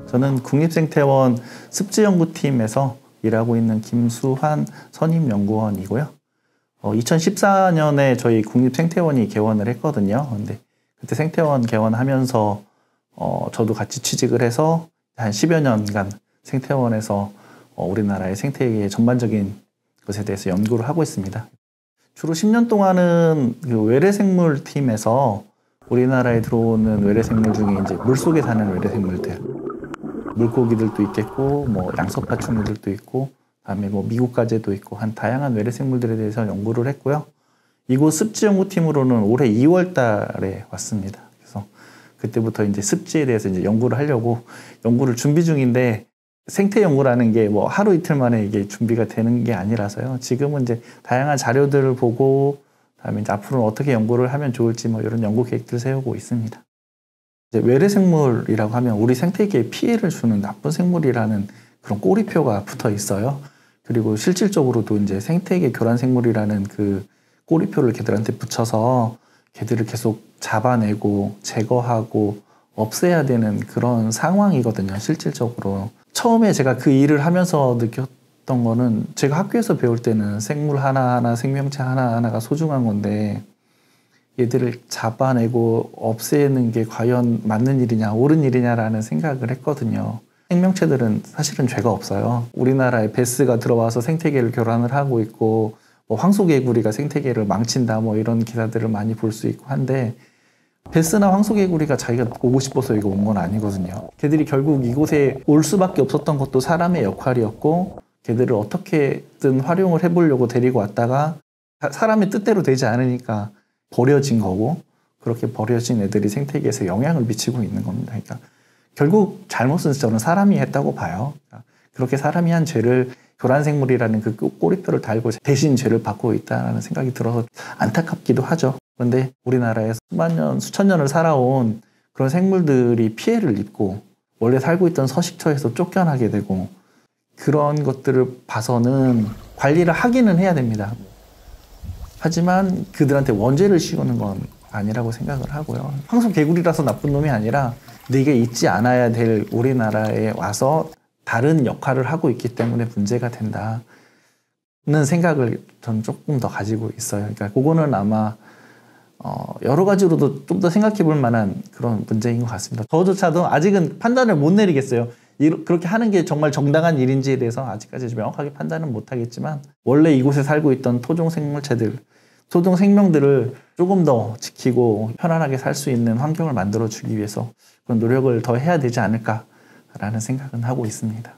저는 국립생태원 습지연구팀에서 일하고 있는 김수환 선임연구원이고요. 2014년에 저희 국립생태원이 개원을 했거든요. 근데 그때 생태원 개원하면서 저도 같이 취직을 해서 한 10여 년간 생태원에서 우리나라의 생태계의 전반적인 것에 대해서 연구를 하고 있습니다. 주로 10년 동안은 그 외래생물 팀에서 우리나라에 들어오는 외래생물 중에 이제 물속에 사는 외래생물들, 물고기들도 있겠고, 뭐 양서파충류들도 있고, 그다음에 뭐 미국가재도 있고, 한 다양한 외래생물들에 대해서 연구를 했고요. 이곳 습지연구팀으로는 올해 2월 달에 왔습니다. 그래서 그때부터 이제 습지에 대해서 이제 연구를 하려고 연구를 준비 중인데, 생태 연구라는 게 뭐 하루 이틀 만에 이게 준비가 되는 게 아니라서요. 지금은 이제 다양한 자료들을 보고, 그다음에 이제 앞으로는 어떻게 연구를 하면 좋을지 뭐 이런 연구 계획들을 세우고 있습니다. 이제 외래생물이라고 하면 우리 생태계에 피해를 주는 나쁜 생물이라는 그런 꼬리표가 붙어 있어요. 그리고 실질적으로도 이제 생태계 교란생물이라는 그 꼬리표를 걔들한테 붙여서 걔들을 계속 잡아내고 제거하고 없애야 되는 그런 상황이거든요, 실질적으로. 처음에 제가 그 일을 하면서 느꼈던 거는, 제가 학교에서 배울 때는 생물 하나하나, 생명체 하나하나가 소중한 건데 얘들을 잡아내고 없애는 게 과연 맞는 일이냐, 옳은 일이냐라는 생각을 했거든요. 생명체들은 사실은 죄가 없어요. 우리나라에 베스가 들어와서 생태계를 교란을 하고 있고, 뭐 황소개구리가 생태계를 망친다, 뭐 이런 기사들을 많이 볼 수 있고 한데, 베스나 황소개구리가 자기가 오고 싶어서 여기 온 건 아니거든요. 걔들이 결국 이곳에 올 수밖에 없었던 것도 사람의 역할이었고, 걔들을 어떻게든 활용을 해보려고 데리고 왔다가 사람의 뜻대로 되지 않으니까 버려진 거고, 그렇게 버려진 애들이 생태계에서 영향을 미치고 있는 겁니다. 그러니까 결국 잘못은 저는 사람이 했다고 봐요. 그렇게 사람이 한 죄를 교란생물이라는 그 꼬리표를 달고 대신 죄를 받고 있다는 생각이 들어서 안타깝기도 하죠. 그런데 우리나라에 수만 년, 수천 년을 살아온 그런 생물들이 피해를 입고 원래 살고 있던 서식처에서 쫓겨나게 되고, 그런 것들을 봐서는 관리를 하기는 해야 됩니다. 하지만 그들한테 원죄를 씌우는 건 아니라고 생각을 하고요. 황소개구리라서 나쁜 놈이 아니라 네게 있지 않아야 될 우리나라에 와서 다른 역할을 하고 있기 때문에 문제가 된다는 생각을 저는 조금 더 가지고 있어요. 그러니까 그거는 아마 여러 가지로도 좀 더 생각해 볼 만한 그런 문제인 것 같습니다. 저조차도 아직은 판단을 못 내리겠어요. 그렇게 하는 게 정말 정당한 일인지에 대해서 아직까지 명확하게 판단은 못 하겠지만, 원래 이곳에 살고 있던 토종 생물체들, 토종 생명들을 조금 더 지키고 편안하게 살 수 있는 환경을 만들어 주기 위해서 그런 노력을 더 해야 되지 않을까라는 생각은 하고 있습니다.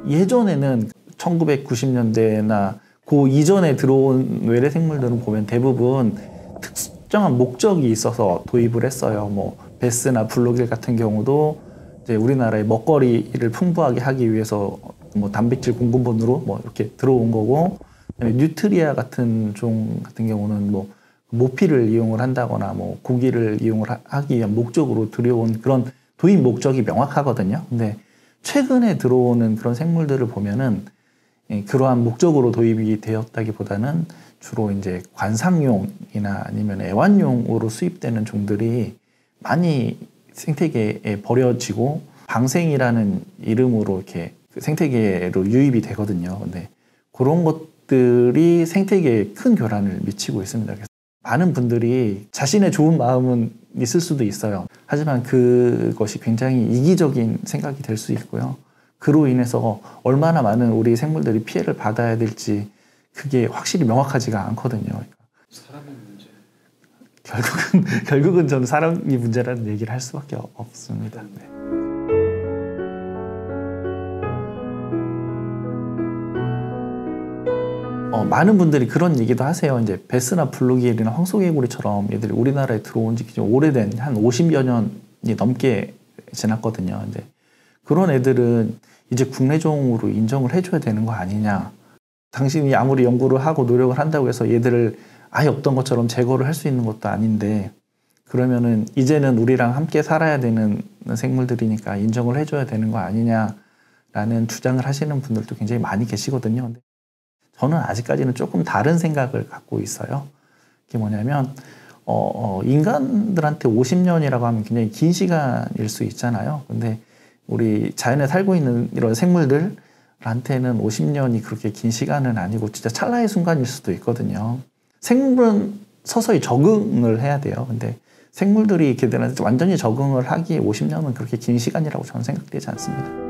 예전에는 1990년대나 그 이전에 들어온 외래생물들은 보면 대부분 특정한 목적이 있어서 도입을 했어요. 뭐 베스나 블루길 같은 경우도 이제 우리나라의 먹거리를 풍부하게 하기 위해서 뭐 단백질 공급원으로 뭐 이렇게 들어온 거고, 그다음에 뉴트리아 같은 종 같은 경우는 뭐 모피를 이용을 한다거나 뭐 고기를 이용을 하기 위한 목적으로 들여온 그런 도입 목적이 명확하거든요. 근데 최근에 들어오는 그런 생물들을 보면은 그러한 목적으로 도입이 되었다기보다는 주로 이제 관상용이나 아니면 애완용으로 수입되는 종들이 많이 생태계에 버려지고 방생이라는 이름으로 이렇게 생태계로 유입이 되거든요. 근데 그런 것들이 생태계에 큰 교란을 미치고 있습니다. 그래서 많은 분들이 자신의 좋은 마음은 있을 수도 있어요. 하지만 그것이 굉장히 이기적인 생각이 될 수 있고요. 그로 인해서 얼마나 많은 우리 생물들이 피해를 받아야 될지 그게 확실히 명확하지가 않거든요. 사람의 문제. 결국은 저는 사람이 문제라는 얘기를 할 수밖에 없습니다. 네. 많은 분들이 그런 얘기도 하세요. 이제 베스나 블루길이나 황소개구리처럼 얘들이 우리나라에 들어온 지 오래된 한 50여 년이 넘게 지났거든요. 이제 그런 애들은 이제 국내종으로 인정을 해줘야 되는 거 아니냐. 당신이 아무리 연구를 하고 노력을 한다고 해서 얘들을 아예 없던 것처럼 제거를 할 수 있는 것도 아닌데, 그러면은 이제는 우리랑 함께 살아야 되는 생물들이니까 인정을 해줘야 되는 거 아니냐라는 주장을 하시는 분들도 굉장히 많이 계시거든요. 근데 저는 아직까지는 조금 다른 생각을 갖고 있어요. 그게 뭐냐면 인간들한테 50년이라고 하면 굉장히 긴 시간일 수 있잖아요. 근데 우리 자연에 살고 있는 이런 생물들한테는 50년이 그렇게 긴 시간은 아니고 진짜 찰나의 순간일 수도 있거든요. 생물은 서서히 적응을 해야 돼요. 근데 생물들이 걔들한테 완전히 적응을 하기에 50년은 그렇게 긴 시간이라고 저는 생각되지 않습니다.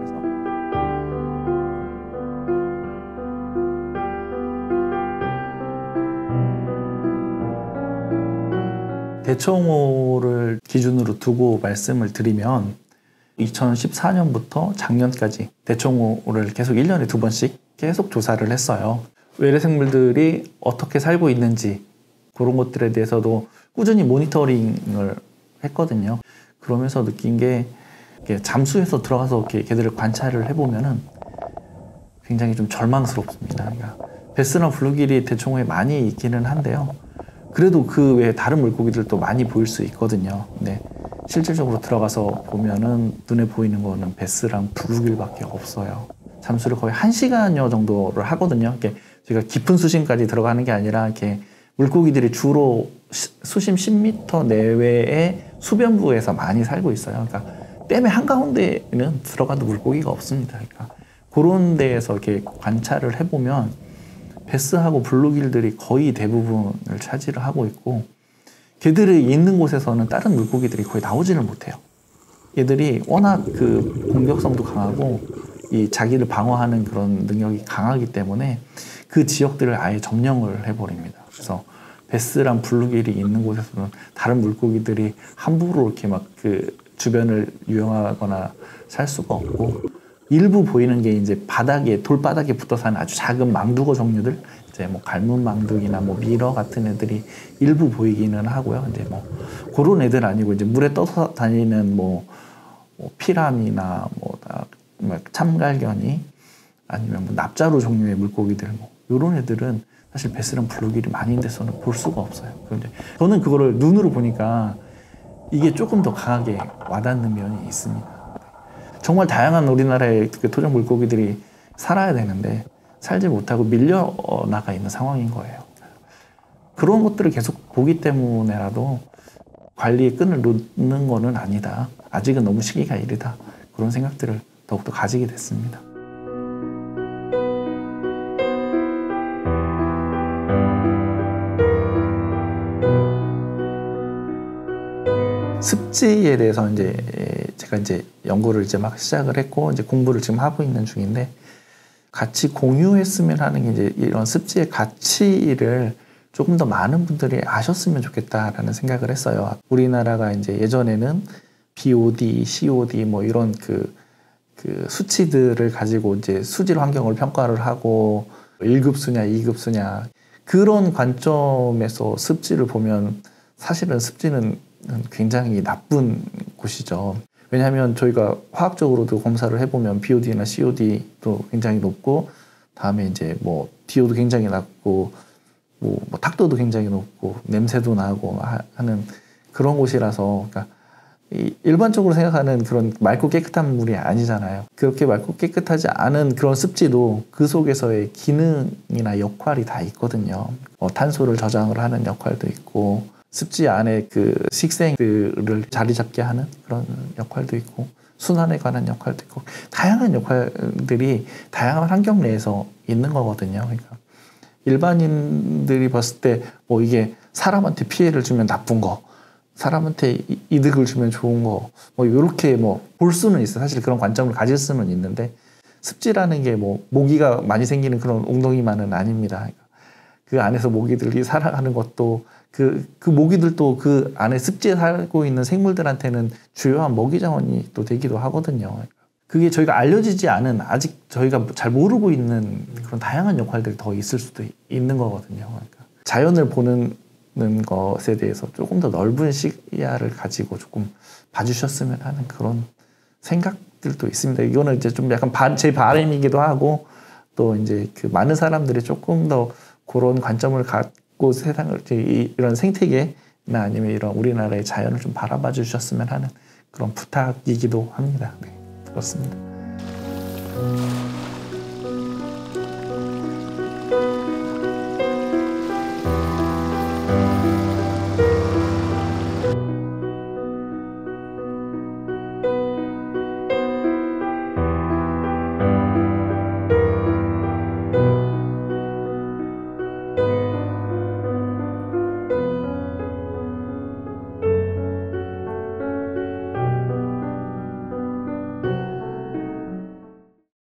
대청호를 기준으로 두고 말씀을 드리면 2014년부터 작년까지 대청호를 계속 1년에 2번씩 계속 조사를 했어요. 외래 생물들이 어떻게 살고 있는지 그런 것들에 대해서도 꾸준히 모니터링을 했거든요. 그러면서 느낀 게 잠수해서 들어가서 걔들을 관찰을 해보면은 굉장히 좀 절망스럽습니다. 그러니까 베스나 블루길이 대청호에 많이 있기는 한데요. 그래도 그 외에 다른 물고기들도 많이 보일 수 있거든요. 근데 실질적으로 들어가서 보면은 눈에 보이는 거는 베스랑 블루길밖에 없어요. 잠수를 거의 1시간여 정도를 하거든요. 이렇게 저희가 깊은 수심까지 들어가는 게 아니라 이렇게 물고기들이 주로 수심 10m 내외의 수변부에서 많이 살고 있어요. 그러니까 댐의 한가운데는 들어가도 물고기가 없습니다. 그러니까 그런 데에서 이렇게 관찰을 해보면 베스하고 블루길들이 거의 대부분을 차지를 하고 있고, 걔들이 있는 곳에서는 다른 물고기들이 거의 나오지를 못해요. 얘들이 워낙 그 공격성도 강하고 이 자기를 방어하는 그런 능력이 강하기 때문에 그 지역들을 아예 점령을 해버립니다. 그래서 베스랑 블루길이 있는 곳에서는 다른 물고기들이 함부로 이렇게 막 그 주변을 유영하거나 살 수가 없고, 일부 보이는 게 이제 바닥에, 돌바닥에 붙어 사는 아주 작은 망두거 종류들, 이제 뭐 갈문 망둥이나 뭐 미러 같은 애들이 일부 보이기는 하고요. 이제 뭐 그런 애들 아니고 이제 물에 떠서 다니는 뭐 피라미나 뭐 참갈견이 아니면 뭐 납자루 종류의 물고기들 뭐 이런 애들은 사실 베스랑 블루길이 많이 있는 데서는 볼 수가 없어요. 그런데 저는 그거를 눈으로 보니까 이게 조금 더 강하게 와닿는 면이 있습니다. 정말 다양한 우리나라의 그 토종 물고기들이 살아야 되는데 살지 못하고 밀려나가 있는 상황인 거예요. 그런 것들을 계속 보기 때문에라도 관리의 끈을 놓는 거는 아니다. 아직은 너무 시기가 이르다. 그런 생각들을 더욱더 가지게 됐습니다. 습지에 대해서 이제 제가 이제 연구를 이제 막 시작을 했고 이제 공부를 지금 하고 있는 중인데, 같이 공유했으면 하는 게 이제 이런 습지의 가치를 조금 더 많은 분들이 아셨으면 좋겠다라는 생각을 했어요. 우리나라가 이제 예전에는 BOD, COD 뭐 이런 그 수치들을 가지고 이제 수질 환경을 평가를 하고 1급수냐 2급수냐 그런 관점에서 습지를 보면 사실은 습지는 굉장히 나쁜 곳이죠. 왜냐하면 저희가 화학적으로도 검사를 해보면 BOD나 COD도 굉장히 높고, 다음에 이제 뭐 DO도 굉장히 낮고, 뭐 탁도도 굉장히 높고, 냄새도 나고 하는 그런 곳이라서, 그러니까 일반적으로 생각하는 그런 맑고 깨끗한 물이 아니잖아요. 그렇게 맑고 깨끗하지 않은 그런 습지도 그 속에서의 기능이나 역할이 다 있거든요. 탄소를 저장을 하는 역할도 있고, 습지 안에 그 식생들을 자리 잡게 하는 그런 역할도 있고, 순환에 관한 역할도 있고, 다양한 역할들이 다양한 환경 내에서 있는 거거든요. 그러니까 일반인들이 봤을 때 뭐 이게 사람한테 피해를 주면 나쁜 거, 사람한테 이득을 주면 좋은 거, 뭐 이렇게 뭐 볼 수는 있어요. 사실 그런 관점을 가질 수는 있는데, 습지라는 게 뭐 모기가 많이 생기는 그런 웅덩이만은 아닙니다. 그러니까 그 안에서 모기들이 살아가는 것도 그 모기들도 그 안에 습지에 살고 있는 생물들한테는 주요한 먹이 자원이 또 되기도 하거든요. 그게 저희가 알려지지 않은, 아직 저희가 잘 모르고 있는 그런 다양한 역할들이 더 있을 수도 있는 거거든요. 그러니까 자연을 보는 것에 대해서 조금 더 넓은 시야를 가지고 조금 봐주셨으면 하는 그런 생각들도 있습니다. 이거는 이제 좀 약간 제 바람이기도 하고, 또 이제 그 많은 사람들이 조금 더 그런 관점을 갖고 세상을 이런 생태계나 아니면 이런 우리나라의 자연을 좀 바라봐 주셨으면 하는 그런 부탁이기도 합니다. 네, 그렇습니다.